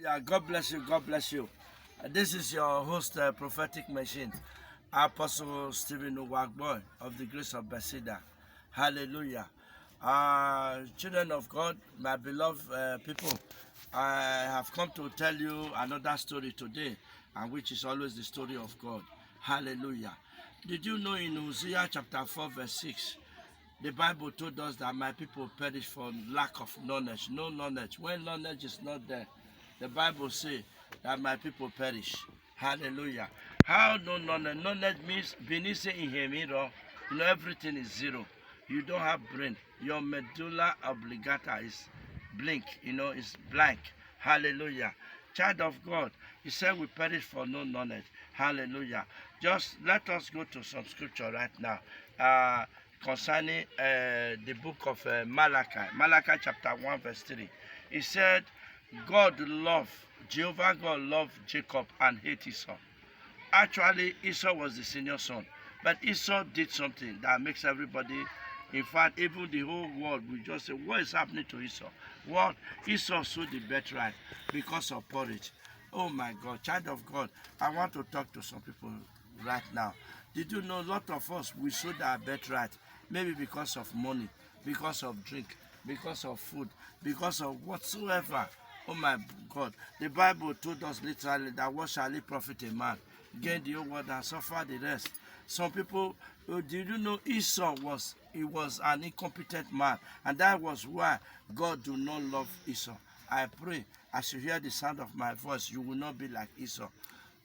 Hallelujah. God bless you. God bless you. This is your host, Prophetic Machine, Apostle Stephen Uwagboy of the Grace of Bethesda. Hallelujah. Children of God, my beloved people, I have come to tell you another story today, and which is always the story of God. Hallelujah. Did you know in Hosea chapter 4, verse 6, the Bible told us that my people perish for lack of knowledge, no knowledge. When knowledge is not there, the Bible says that my people perish. Hallelujah. How no knowledge? Knowledge means beneath in hemiro, everything is zero. You don't have brain. Your medulla oblongata is blink, is blank. Hallelujah. Child of God, he said we perish for no knowledge. Hallelujah. Just let us go to some scripture right now. Concerning the book of Malachi. Malachi chapter 1 verse 3. He said, Jehovah God loved Jacob and hate Esau. Actually, Esau was the senior son. But Esau did something that makes everybody, in fact, even the whole world will just say, what is happening to Esau? What? Esau sowed the birthright because of porridge. Oh my God, child of God, I want to talk to some people right now. Did you know a lot of us, we sowed our birthright, maybe because of money, because of drink, because of food, because of whatsoever. Oh my God, the Bible told us literally that what shall it profit a man? Gain the whole world and suffer the rest. Some people, did you know Esau was an incompetent man, and that was why God do not love Esau. I pray as you hear the sound of my voice, you will not be like Esau.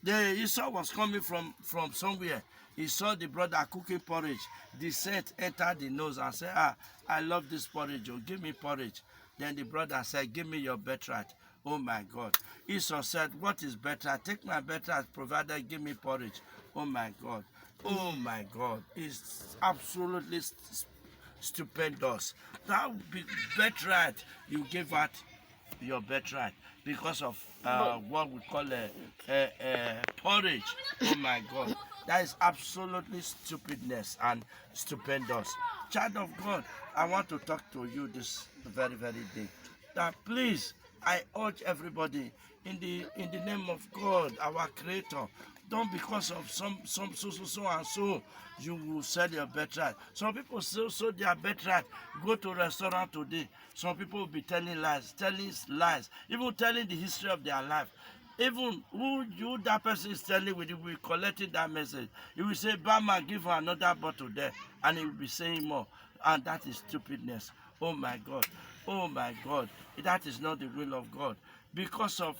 The Esau was coming from somewhere. He saw the brother cooking porridge. The scent entered the nose and said, I love this porridge. Oh, give me porridge. Then the brother said, give me your birthright. Oh my God. Esau said, what is birthright? Take my birthright, provided give me porridge. Oh my God. Oh my God. It's absolutely stupendous. That birthright you gave out your birthright because of what we call porridge. Oh my God, that is absolutely stupidness and stupendous. Child of God, I want to talk to you this very day. That please, I urge everybody in the name of God, our Creator. Don't because of some so and so you will sell your birthright. Some people still sold their birthright. Go to a restaurant today. Some people will be telling lies, even telling the history of their life. Even who that person is telling will be collecting that message. He will say, Bama, give her another bottle there, and he will be saying more. And that is stupidness. Oh my God. Oh my God. That is not the will of God. Because of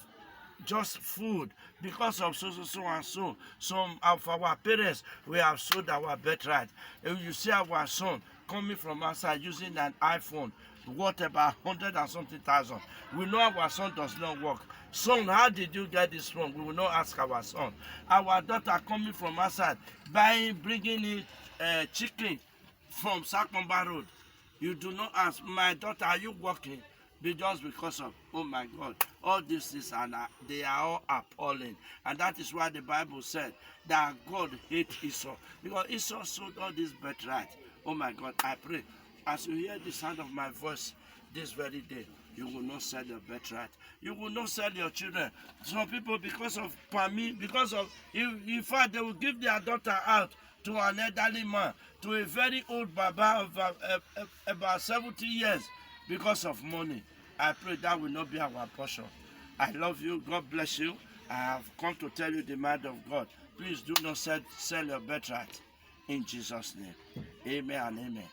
just food, because of so and so. Some of our parents, we have sold our birthright. If you see our son coming from outside using an iPhone, worth about 100 and something thousand, we know our son does not work. Son, how did you get this from? We will not ask our son. Our daughter coming from outside, bringing in chicken from Sakomba Road. You do not ask, my daughter, are you working? Just because of, oh my God, all these things, and they are all appalling. And that is why the Bible said that God hates Esau. Because Esau sold all this birthright. Oh my God, I pray, as you hear the sound of my voice this very day, you will not sell your birthright. You will not sell your children. Some people, because of in fact, they will give their daughter out to an elderly man, to a very old baba of about 70 years, because of money. I pray that will not be our portion. I love you. God bless you. I have come to tell you the mind of God. Please do not sell your birthright. In Jesus' name. Amen and amen.